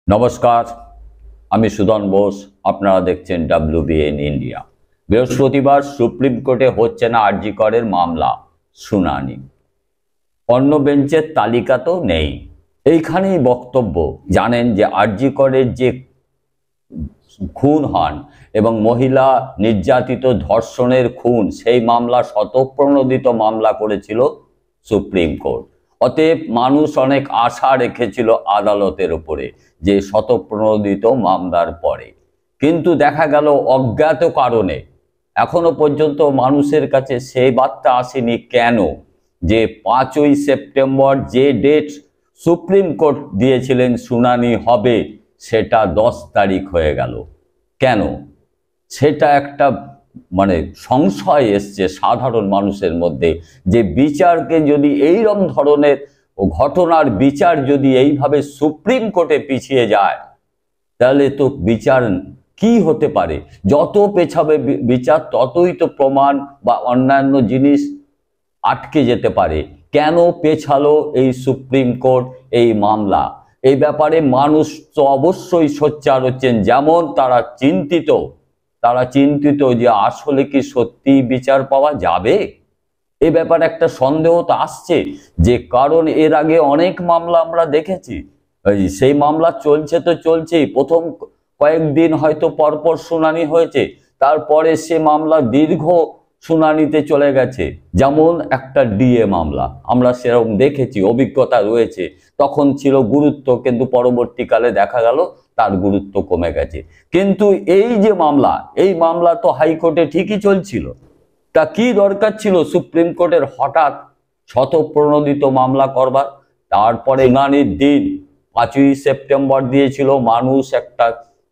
নমস্কার, আমি সুদন বোস। আপনারা দেখছেন WBN ইন্ডিয়া। বৃহস্পতিবার সুপ্রিম কোর্টে হচ্ছে না আরজি করের মামলা শুনানি। অন্য বেঞ্চের তালিকা তো নেই। এইখানেই বক্তব্য। জানেন যে আরজি করের যে খুন হন এবং মহিলা নির্যাতিত ধর্ষণের খুন, সেই মামলা স্বতঃপ্রণোদিত মামলা করেছিল সুপ্রিম কোর্ট। অতএব মানুষ অনেক আশা রেখেছিল আদালতের উপরে যে স্বতঃপ্রণোদিত মামলার পরে, কিন্তু দেখা গেল অজ্ঞাত কারণে এখনো পর্যন্ত মানুষের কাছে সেই বার্তা আসেনি। কেন? যে 5ই সেপ্টেম্বর যে ডেট সুপ্রিম কোর্ট দিয়েছিলেন শুনানি হবে, সেটা 10 তারিখ হয়ে গেল। কেন? সেটা একটা সংশয় এসছে সাধারণ মানুষের মধ্যে, যে বিচারকে যদি এইরকম ধরনের ঘটনার বিচার যদি এইভাবে সুপ্রিম কোর্টে পিছিয়ে যায়, তাহলে তো বিচার কি হতে পারে? যত পেছাবে বিচার, ততই তো প্রমাণ বা অন্যান্য জিনিস আটকে যেতে পারে। কেন পেছালো এই সুপ্রিম কোর্ট এই মামলা? এই ব্যাপারে মানুষ তো অবশ্যই সোচ্চার হচ্ছেন। যেমন তারা চিন্তিত যে আসলে কি সত্যি বিচার পাওয়া যাবে। এ ব্যাপারে একটা সন্দেহ তো আসছে, যে কারণ এর আগে অনেক মামলা আমরা দেখেছি, সেই মামলা চলছে তো চলছেই। প্রথম কয়েকদিন হয়তো পরপর শুনানি হয়েছে, তারপরে সে মামলা দীর্ঘ শুনানিতে চলে গেছে। যেমন একটা ডিএ মামলা আমরা সেরকম দেখেছি, অভিজ্ঞতা রয়েছে। তখন ছিল গুরুত্ব, কিন্তু পরবর্তীকালে দেখা গেল তার গুরুত্ব কমে গেছে। কিন্তু এই যে মামলা, এই মামলা তো হাইকোর্টে ঠিকই চলছিল। তা কি দরকার ছিল সুপ্রিম কোর্টের হঠাৎ স্বতঃপ্রণোদিত মামলা করবার? তারপরে শুনানির দিন 5ই সেপ্টেম্বর দিয়েছিল। মানুষ একটা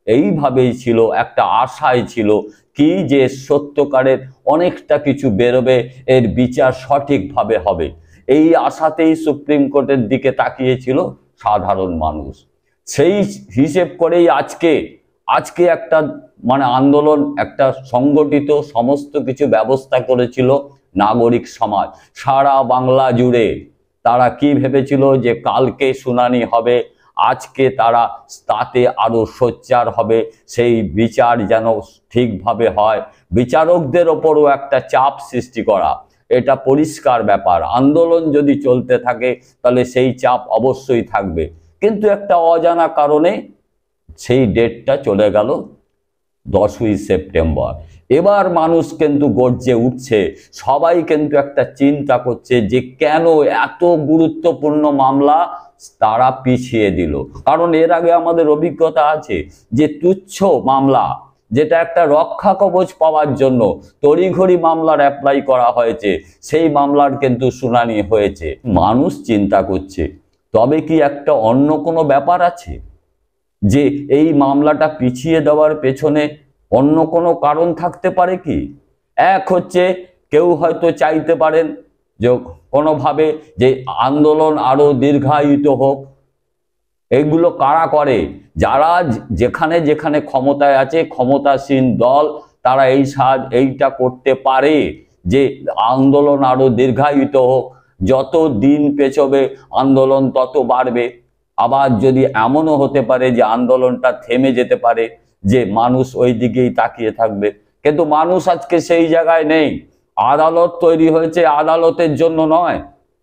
এইভাবেই ছিল, একটা আশায় ছিল কি যে সত্যকারের অনেকটা কিছু বেরোবে, এর বিচার সঠিকভাবে হবে। এই আশাতেই সুপ্রিম কোর্টের দিকে তাকিয়েছিল সাধারণ মানুষ। সেই হিসেব করেই আজকে একটা আন্দোলন, একটা সংগঠিত সমস্ত কিছু ব্যবস্থা করেছিল নাগরিক সমাজ সারা বাংলা জুড়ে। তারা কি ভেবেছিল যে কালকে শুনানি হবে, আজকে তারা তাতে আরো সোচ্চার হবে, সেই বিচার যেন ঠিকভাবে হয়। বিচারকদের ওপরও একটা চাপ সৃষ্টি করা, এটা পরিষ্কার ব্যাপার। আন্দোলন যদি চলতে থাকে তাহলে সেই চাপ অবশ্যই থাকবে। কিন্তু একটা অজানা কারণে সেই ডেটটা চলে গেল 10ই সেপ্টেম্বর। এবার মানুষ কিন্তু গর্জে উঠছে, সবাই কিন্তু একটা চিন্তা করছে যে কেন এত গুরুত্বপূর্ণ মামলা তারা পিছিয়ে দিল। কারণ এর আগে আমাদের অভিজ্ঞতা আছে যে তুচ্ছ মামলা, যেটা একটা রক্ষা কবচ পাওয়ার জন্য তড়িঘড়ি মামলার অ্যাপ্লাই করা হয়েছে, সেই মামলার কিন্তু শুনানি হয়েছে। মানুষ চিন্তা করছে, তবে কি একটা অন্য কোনো ব্যাপার আছে, যে এই মামলাটা পিছিয়ে দেওয়ার পেছনে অন্য কোনো কারণ থাকতে পারে কি? এক হচ্ছে, কেউ হয়তো চাইতে পারেন যে কোনোভাবে যে আন্দোলন আরো দীর্ঘায়িত হোক। এইগুলো কারা করে? যারা যেখানে যেখানে ক্ষমতায় আছে, ক্ষমতাসীন দল, তারা এইটা করতে পারে যে আন্দোলন আরো দীর্ঘায়িত হোক। যত দিন পেছবে আন্দোলন তত বাড়বে। আবার যদি এমনও হতে পারে যে আন্দোলনটা থেমে যেতে পারে, যে মানুষ ওই দিকেই তাকিয়ে থাকবে। কিন্তু মানুষ আজকে সেই জায়গায় নেই। আদালত তৈরি হয়েছে আদালতের জন্য নয়,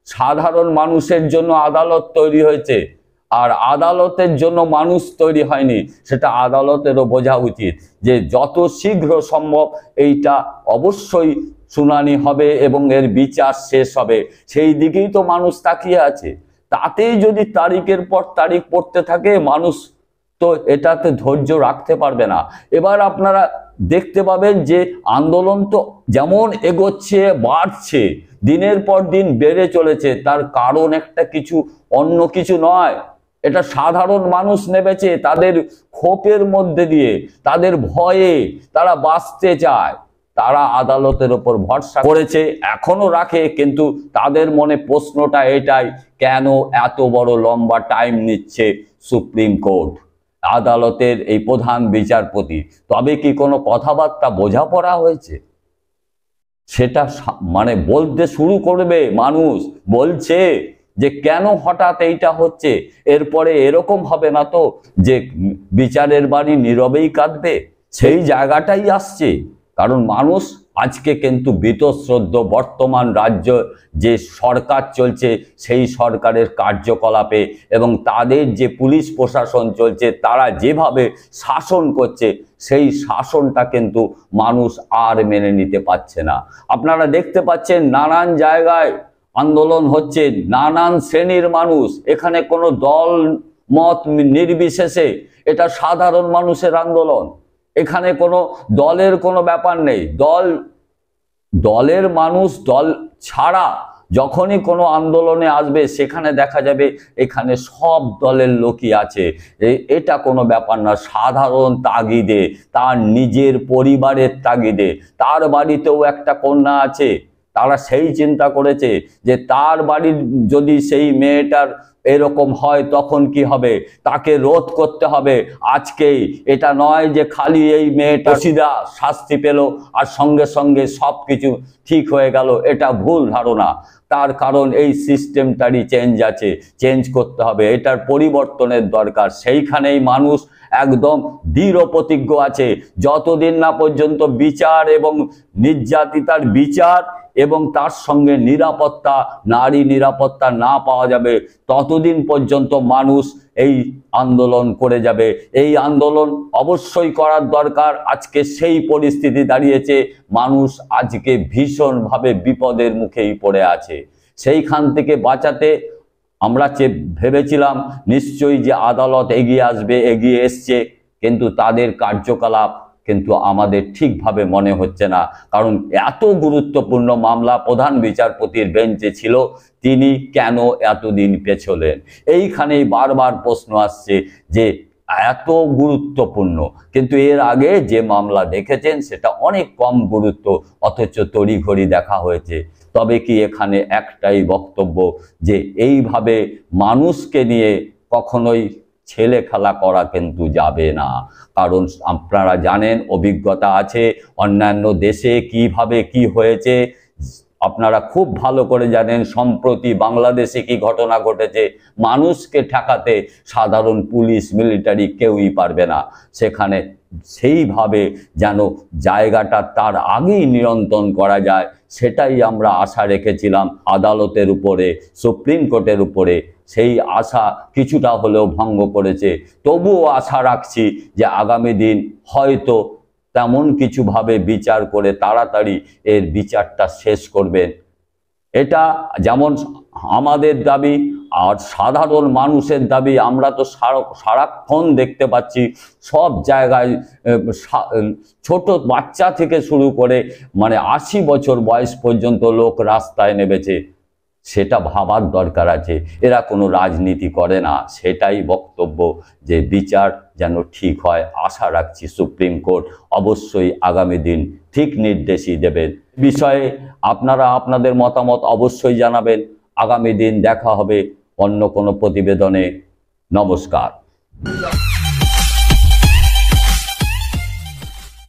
সাধারণ মানুষের জন্য আদালত তৈরি হয়েছে। আর আদালতের জন্য মানুষ তৈরি হয়নি, সেটা আদালতেরও বোঝা উচিত যে যত শীঘ্র সম্ভব এইটা অবশ্যই শুনানি হবে এবং এর বিচার শেষ হবে। সেই দিকেই তো মানুষ তাকিয়ে আছে। তাতেই যদি তারিখের পর তারিখ পড়তে থাকে, মানুষ তো এটাতে ধৈর্য রাখতে পারবে না। এবার আপনারা দেখতে পাবেন যে আন্দোলন তো যেমন এগোচ্ছে, বাড়ছে, দিনের পর দিন বেড়ে চলেছে। তার কারণ একটা কিছু, অন্য কিছু নয়। এটা সাধারণ মানুষ নেমেছে তাদের ক্ষোভের মধ্যে দিয়ে, তাদের ভয়ে তারা বাঁচতে চায়। তারা আদালতের ওপর ভরসা করেছে, এখনো রাখে, কিন্তু তাদের মনে প্রশ্নটা এটাই, কেন এত বড় লম্বা টাইম নিচ্ছে সুপ্রিম কোর্ট, আদালতের এই প্রধান বিচারপতি? তবে কি কোনো কথাবার্তা বোঝাপড়া হয়েছে? সেটা বলতে শুরু করবে। মানুষ বলছে যে কেন হঠাৎ এইটা হচ্ছে, এরপরে এরকম হবে না তো যে বিচারের বাণী নীরবেই কাঁদবে, সেই জায়গাটাই আসছে। কারণ মানুষ আজকে কিন্তু বীতশ্রদ্ধ বর্তমান রাজ্য যে সরকার চলছে সেই সরকারের কার্যকলাপে এবং তাদের যে পুলিশ প্রশাসন চলছে তারা যেভাবে শাসন করছে সেই শাসনটা কিন্তু মানুষ আর মেনে নিতে পারছে না। আপনারা দেখতে পাচ্ছেন নানান জায়গায় আন্দোলন হচ্ছে, নানান শ্রেণীর মানুষ, এখানে কোনো দল মত নির্বিশেষে এটা সাধারণ মানুষের আন্দোলন, এখানে কোনো দলের কোনো ব্যাপার নেই। দলের মানুষ দল ছাড়া যখনই কোনো আন্দোলনে আসবে সেখানে দেখা যাবে এখানে সব দলের লোকই আছে। এটা কোনো ব্যাপার না, সাধারণ তাগিদে, তার নিজের পরিবারের তাগিদে, তার বাড়িতেও একটা কন্যা আছে, তারা সেই চিন্তা করেছে যে তার বাড়ির যদি সেই মেয়েটার এরকম হয় তখন কি হবে, তাকে রোধ করতে হবে আজকেই। এটা নয় যে খালি এই মেয়েটা সিধা শাস্তি পেল আর সঙ্গে সঙ্গে সব কিছু ঠিক হয়ে গেল, এটা ভুল ধারণা। তার কারণ এই সিস্টেমটারই চেঞ্জ করতে হবে, এটার পরিবর্তনের দরকার। সেইখানেই মানুষ একদম দৃঢ় প্রতিজ্ঞ আছে। যতদিন না পর্যন্ত বিচার এবং নির্যাতিতার বিচার এবং তার সঙ্গে নিরাপত্তা, নারী নিরাপত্তা না পাওয়া যাবে ততদিন পর্যন্ত মানুষ এই আন্দোলন করে যাবে। এই আন্দোলন অবশ্যই করার দরকার। আজকে সেই পরিস্থিতি দাঁড়িয়েছে, মানুষ আজকে ভীষণভাবে বিপদের মুখেই পড়ে আছে। সেইখান থেকে বাঁচাতে আমরা ভেবেছিলাম নিশ্চয়ই যে আদালত এগিয়ে আসবে, এগিয়ে এসছে, কিন্তু তাদের কার্যকলাপ কিন্তু আমাদের ঠিকভাবে মনে হচ্ছে না। কারণ এত গুরুত্বপূর্ণ মামলা প্রধান বিচারপতির বেঞ্চে ছিল, তিনি কেন এতদিন পেছলেন? এইখানেই বারবার প্রশ্ন আসছে যে এত গুরুত্বপূর্ণ, কিন্তু এর আগে যে মামলা দেখেছেন সেটা অনেক কম গুরুত্ব, অথচ তড়িঘড়ি দেখা হয়েছে। তবে কি এখানে একটাই বক্তব্য যে এইভাবে মানুষকে নিয়ে কখনোই ছেলে খেলা করা কিন্তু যাবে না। কারণ আপনারা জানেন, অভিজ্ঞতা আছে অন্যান্য দেশে কিভাবে কি হয়েছে, আপনারা খুব ভালো করে জানেন। সম্প্রতি বাংলাদেশে কি ঘটনা ঘটেছে, মানুষকে ঠেকাতে সাধারণ পুলিশ মিলিটারি কেউই পারবে না। সেখানে সেইভাবে যেন জায়গাটা তার আগেই নিয়ন্ত্রণ করা যায়, সেটাই আমরা আশা রেখেছিলাম আদালতের উপরে, সুপ্রিম কোর্টের উপরে। সেই আশা কিছুটা হলেও ভঙ্গ করেছে। তবুও আশা রাখছি যে আগামী দিন হয়তো তেমন কিছুভাবে বিচার করে তাড়াতাড়ি এর বিচারটা শেষ করবেন। এটা যেমন আমাদের দাবি আর সাধারণ মানুষের দাবি। আমরা তো সারাক্ষণ দেখতে পাচ্ছি সব জায়গায় ছোট বাচ্চা থেকে শুরু করে 80 বছর বয়স পর্যন্ত লোক রাস্তায় নেমেছে। সেটা ভাবার দরকার আছে, এরা কোনো রাজনীতি করে না। সেটাই বক্তব্য যে বিচার যেন ঠিক হয়। আশা রাখছি সুপ্রিম কোর্ট অবশ্যই আগামী দিন ঠিক নির্দেশই দেবেন। বিষয়ে আপনারা আপনাদের মতামত অবশ্যই জানাবেন। আগামী দিন দেখা হবে অন্য কোনো প্রতিবেদনে। নমস্কার।